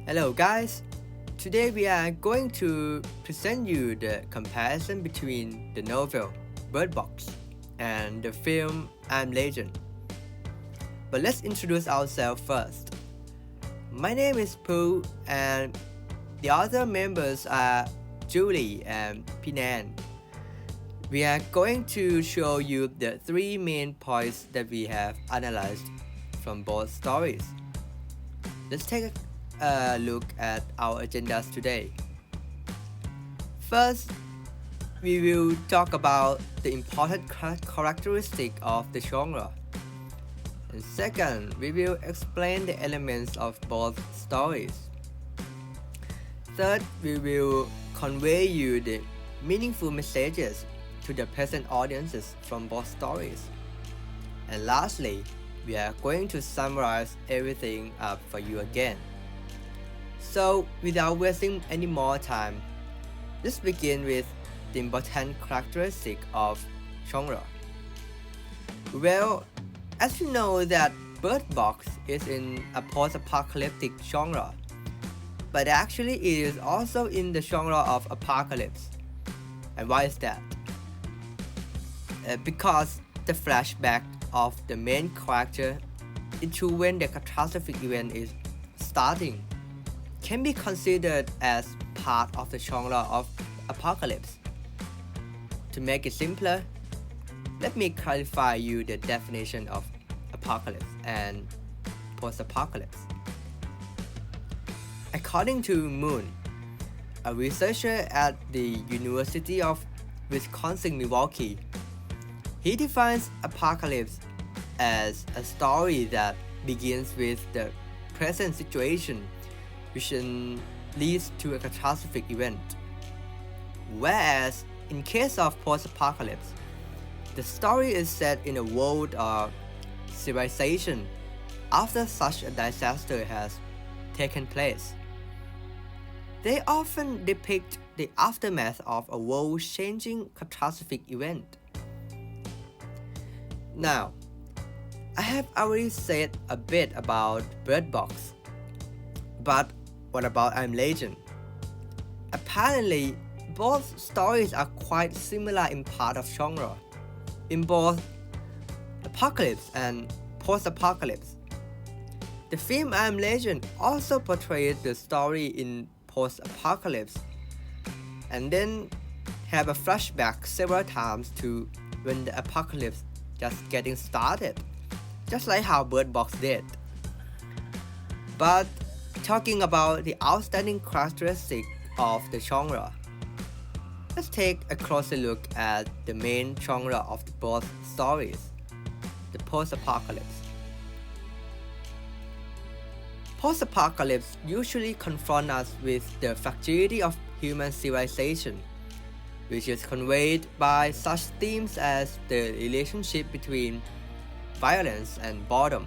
Hello guys, today we are going to present you the comparison between the novel Bird Box and the film I'm Legend. But let's introduce ourselves first. My name is Pooh and the other members are Julie and Pinan. We are going to show you the three main points that we have analyzed from both stories. Let's take a look at our agendas today. First, we will talk about the important characteristic of the genre. And second, we will explain the elements of both stories. Third, we will convey you the meaningful messages to the present audiences from both stories. And lastly, we are going to summarize everything up for you again. So, without wasting any more time, let's begin with the important characteristic of genre. Well, as you know that Bird Box is in a post-apocalyptic genre, but actually it is also in the genre of apocalypse. And why is that? Because the flashback of the main character into when the catastrophic event is starting can be considered as part of the genre of apocalypse. To make it simpler, let me clarify you the definition of apocalypse and post-apocalypse. According to Moon, a researcher at the University of Wisconsin-Milwaukee, he defines apocalypse as a story that begins with the present situation which leads to a catastrophic event. Whereas, in case of post-apocalypse, the story is set in a world or civilization after such a disaster has taken place. They often depict the aftermath of a world-changing catastrophic event. Now, I have already said a bit about Bird Box, but what about I'm Legend? Apparently, both stories are quite similar in part of genre, in both apocalypse and post-apocalypse. The film I'm Legend also portrayed the story in post-apocalypse, and then have a flashback several times to when the apocalypse just getting started, just like how Bird Box did. But talking about the outstanding characteristic of the genre, let's take a closer look at the main genre of both stories, the post-apocalypse. Post-apocalypse usually confront us with the fragility of human civilization, which is conveyed by such themes as the relationship between violence and boredom,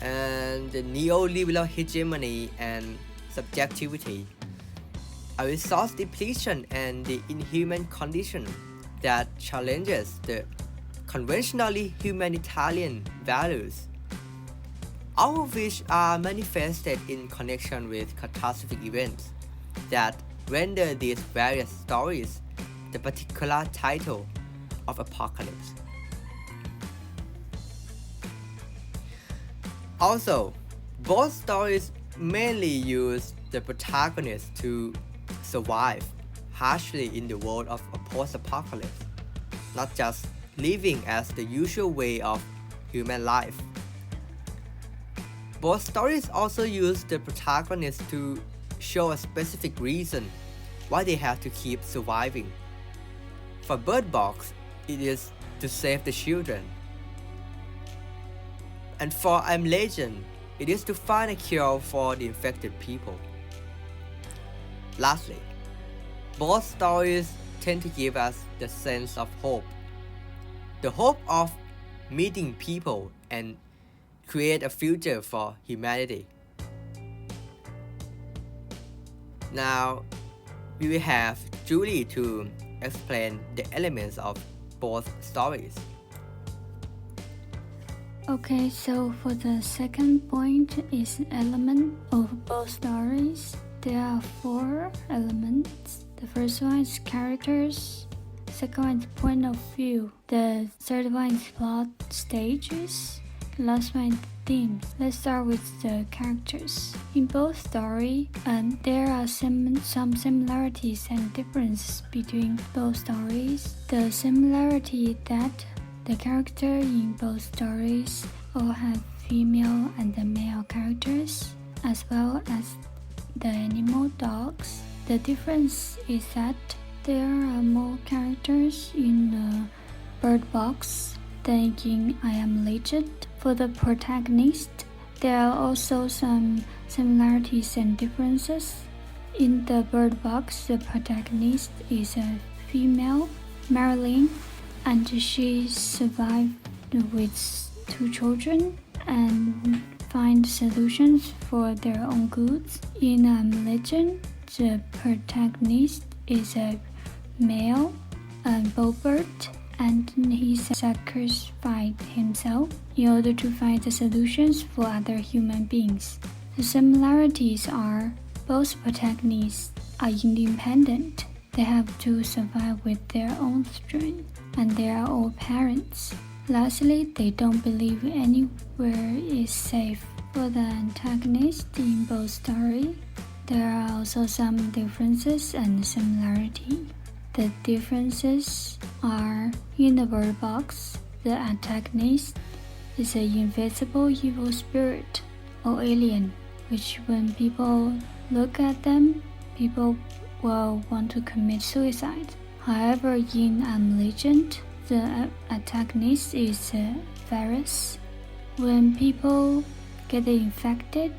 and the neoliberal hegemony and subjectivity, a resource depletion and the inhuman condition that challenges the conventionally humanitarian values, all of which are manifested in connection with catastrophic events that render these various stories the particular title of apocalypse. Also, both stories mainly use the protagonist to survive harshly in the world of a post-apocalypse, not just living as the usual way of human life. Both stories also use the protagonist to show a specific reason why they have to keep surviving. For Bird Box, it is to save the children. And for I'm Legend, it is to find a cure for the infected people. Lastly, both stories tend to give us the sense of hope. The hope of meeting people and create a future for humanity. Now, we will have Julie to explain the elements of both stories. Okay, so for the second point is element of both stories. There are 4 elements. The first one is characters. Second one is point of view. The third one is plot stages. The last one is themes. Let's start with the characters. In both stories, there are some similarities and differences between both stories. The similarity that the characters in both stories all have female and male characters, as well as the animal dogs. The difference is that there are more characters in the Bird Box than in I Am Legend. For the protagonist, there are also some similarities and differences. In the Bird Box, the protagonist is a female, Marilyn, and she survived with 2 children and find solutions for their own goods. In Legend, the protagonist is a male, Bobert, and he sacrificed himself in order to find the solutions for other human beings. The similarities are both protagonists are independent. They have to survive with their own strength, and they are all parents. Lastly, they don't believe anywhere is safe. For the antagonist in both stories, there are also some differences and similarity. The differences are in the Bird Box, the antagonist is an invisible evil spirit or alien, which when people look at them, people will want to commit suicide. However, in Legend, the antagonist is a virus. When people get infected,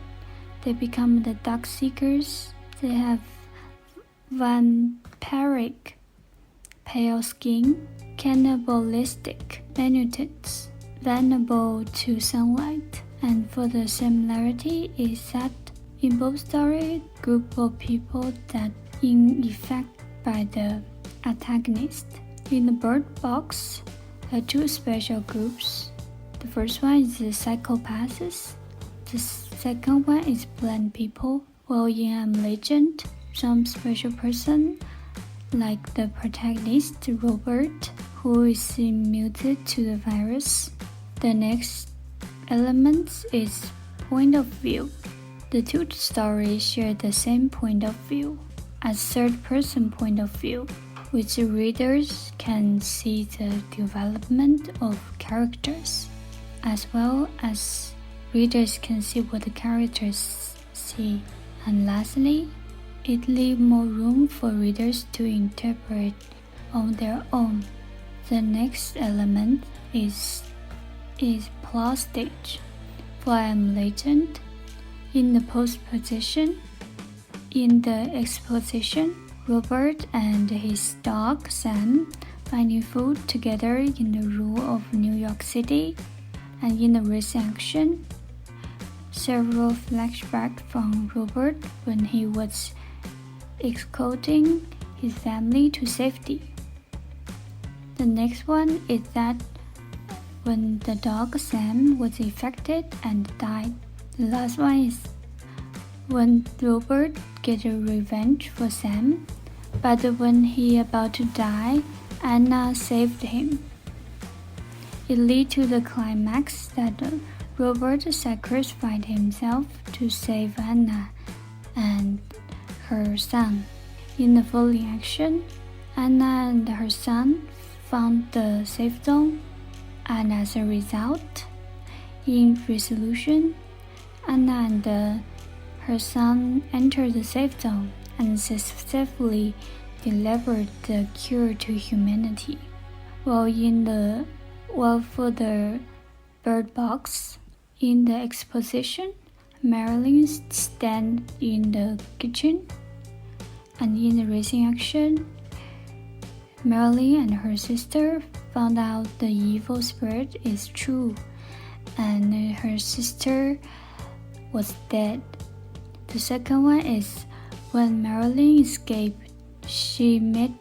they become the dark seekers. They have vampiric, pale skin, cannibalistic mutations, vulnerable to sunlight. And for the similarity is that in both stories, group of people that in effect by the antagonist. In the Bird Box, there are 2 special groups. The first one is the psychopaths. The second one is blind people. While in Legend, some special person, like the protagonist Robert, who is immune to the virus. The next element is point of view. The 2 stories share the same point of view, a third-person point of view, which readers can see the development of characters, as well as readers can see what the characters see. And lastly, it leaves more room for readers to interpret on their own. The next element is plot stage. For I Am Legend, in the postposition, in the exposition, Robert and his dog Sam finding food together in the rule of New York City, and in the recent action, several flashbacks from Robert when he was escorting his family to safety. The next one is that when the dog Sam was infected and died. The last one is when Robert gets a revenge for Sam, but when he about to die, Anna saved him. It leads to the climax that Robert sacrificed himself to save Anna and her son. In the following action, Anna and her son found the safe zone, and as a result, in resolution, Anna and her son entered the safe zone and successfully delivered the cure to humanity. While for the Bird Box, in the exposition, Marilyn stands in the kitchen, and in the racing action, Marilyn and her sister found out the evil spirit is true, and her sister was dead. The second one is when Marilyn escaped, she met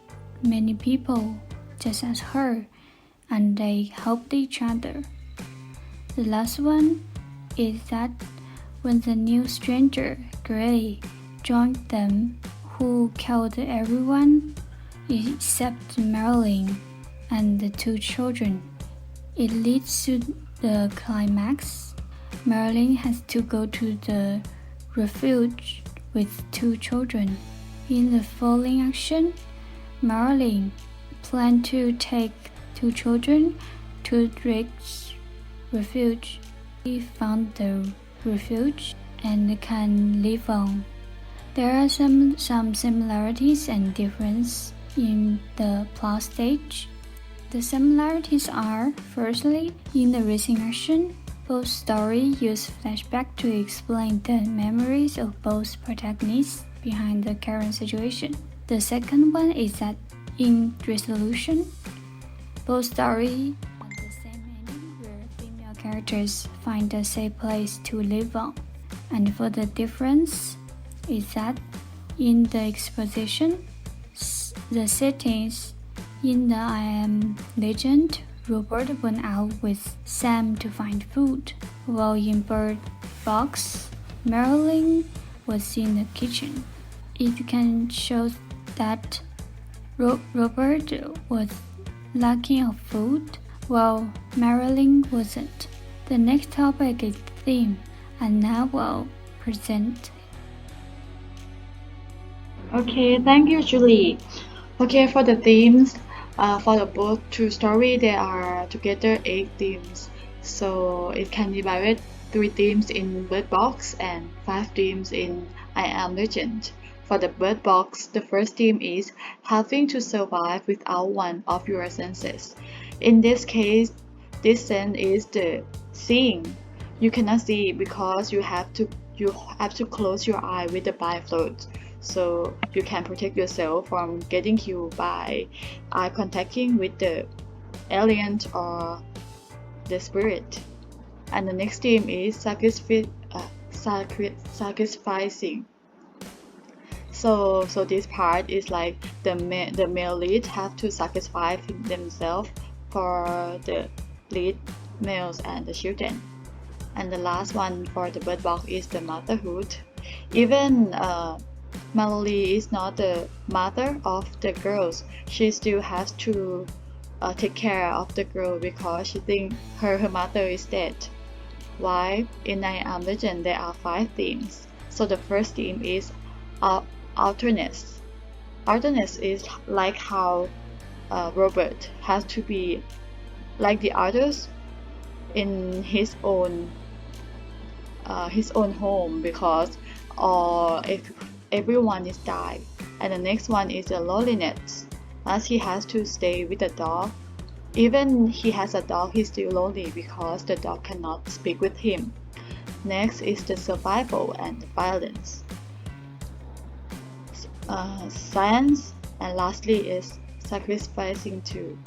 many people just as her, and they helped each other. The last one is that when the new stranger, Gray, joined them, who killed everyone except Marilyn and the two children. It leads to the climax. Marilyn has to go to the refuge with two children. In the following action, Marilyn planned to take two children to Drake's refuge. He found the refuge and can live on. There are some similarities and differences in the plot stage. The similarities are, firstly, in the racing action, both stories use flashback to explain the memories of both protagonists behind the current situation. The second one is that in resolution, both stories have the same ending where female characters find a safe place to live on. And for the difference is that in the exposition, the settings in the I Am Legend, Robert went out with Sam to find food, while in Bird Box, Marilyn was in the kitchen. It can show that Robert was lacking of food, while Marilyn wasn't. The next topic is theme, and now we'll present. Okay, thank you, Julie. Okay, for the themes, for the both two story, there are together 8 themes. So it can be divided 3 themes in Bird Box and 5 themes in I Am Legend. For the Bird Box, the first theme is having to survive without one of your senses. In this case, this sense is the seeing. You cannot see because you have to close your eye with the blindfold, so you can protect yourself from getting killed by eye contacting with the alien or the spirit. And the next theme is sacrificing. So this part is like the male lead have to sacrifice themselves for the lead males and the children. And the last one for the Bird Box is the motherhood. Even Melody is not the mother of the girls, she still has to take care of the girl because she thinks her mother is dead. Why? In I Am Legend there are 5 themes. So the first theme is alterness. Alterness is like how Robert has to be like the others in his own home because if everyone is died. And the next one is the loneliness, as he has to stay with the dog. Even he has a dog, he's still lonely because the dog cannot speak with him. Next is the survival and the violence, science, and lastly is sacrificing too.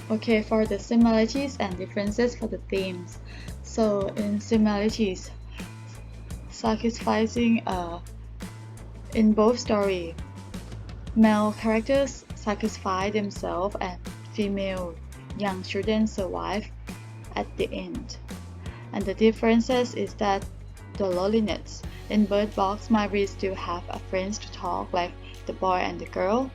Okay, for the similarities and differences for the themes. So in similarities, sacrificing in both stories, male characters sacrifice themselves and female young children survive at the end. And the differences is that the loneliness. In Bird Box, Mary still have a friends to talk like the boy and the girl,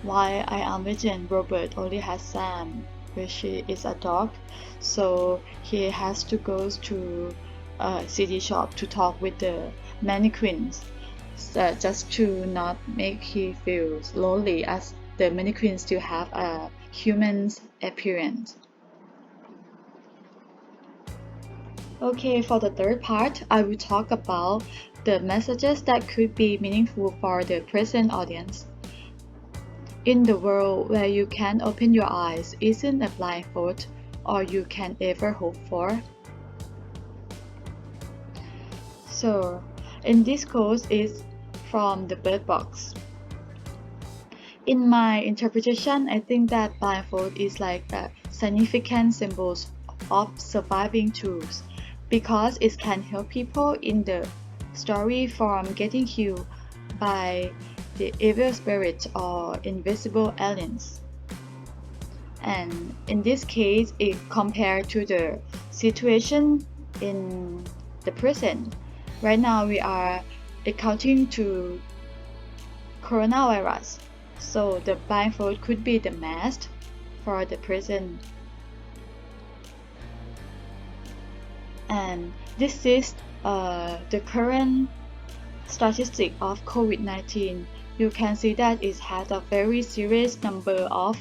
while I Am Legend, Robert only has Sam, which is a dog, so he has to go to a city shop to talk with the mannequins, just to not make he feel lonely, as the mannequins still have a human's appearance. Okay, for the third part, I will talk about the messages that could be meaningful for the present audience. In the world where you can open your eyes isn't a blindfold all you can ever hope for. So, in this quote is from the Bird Box. In my interpretation, I think that blindfold is like a significant symbol of surviving tools, because it can help people in the story from getting killed by the evil spirit or invisible aliens. And in this case, it compared to the situation in the present. Right now, we are accounting to coronavirus, so the blindfold could be the mask for the present. And this is the current statistic of COVID-19. You can see that it has a very serious number of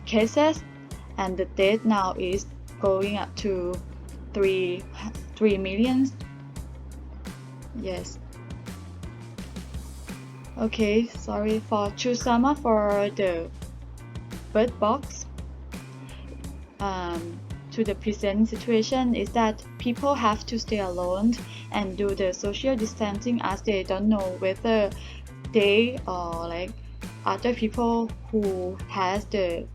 cases, and the death now is going up to 3 million. Yes. Okay, sorry for to sum up for the Bird Box. To the present situation is that people have to stay alone and do the social distancing, as they don't know whether they or like other people who has the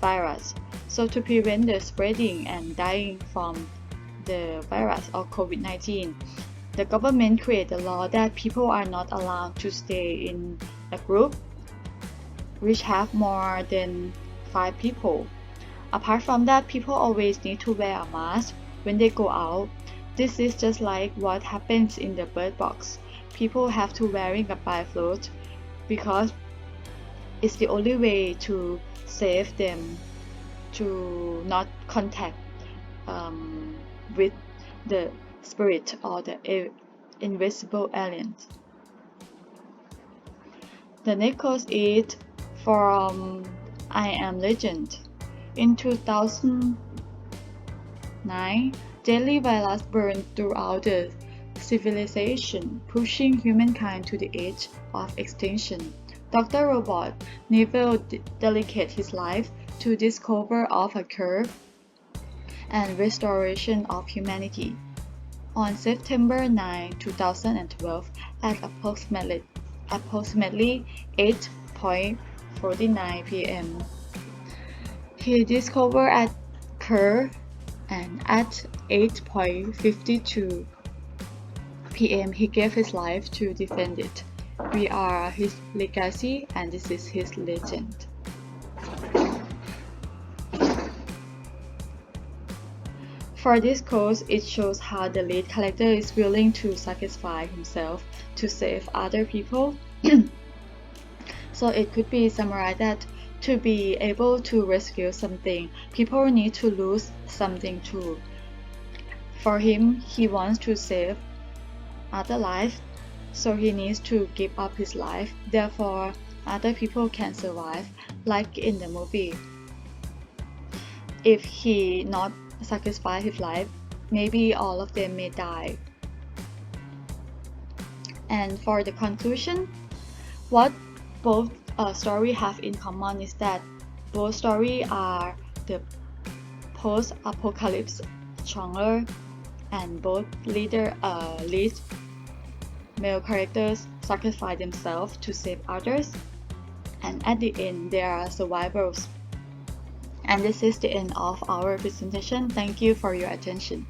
virus. So to prevent the spreading and dying from the virus or COVID-19, the government created a law that people are not allowed to stay in a group which have more than 5 people. Apart from that, people always need to wear a mask when they go out. This is just like what happens in the Bird Box. People have to wearing a blindfold because it's the only way to save them to not contact with the spirit or the invisible aliens. The next quote is from I Am Legend. In 2009, deadly virus burned throughout the civilization, pushing humankind to the edge of extinction. Dr. Robot never dedicated his life to discover of a cure and restoration of humanity. On September 9, 2012, at approximately 8:49 p.m., he discovered a cure, and at 8:52 p.m. he gave his life to defend it. We are his legacy, and this is his legend. For this quote, it shows how the lead character is willing to sacrifice himself to save other people. So it could be summarized that to be able to rescue something, people need to lose something too. For him, he wants to save other lives, so he needs to give up his life. Therefore, other people can survive, like in the movie. If he not sacrifice his life, maybe all of them may die. And for the conclusion, what both stories have in common is that both stories are the post-apocalypse genre, and both lead male characters sacrifice themselves to save others, and at the end they are survivors. And this is the end of our presentation. Thank you for your attention.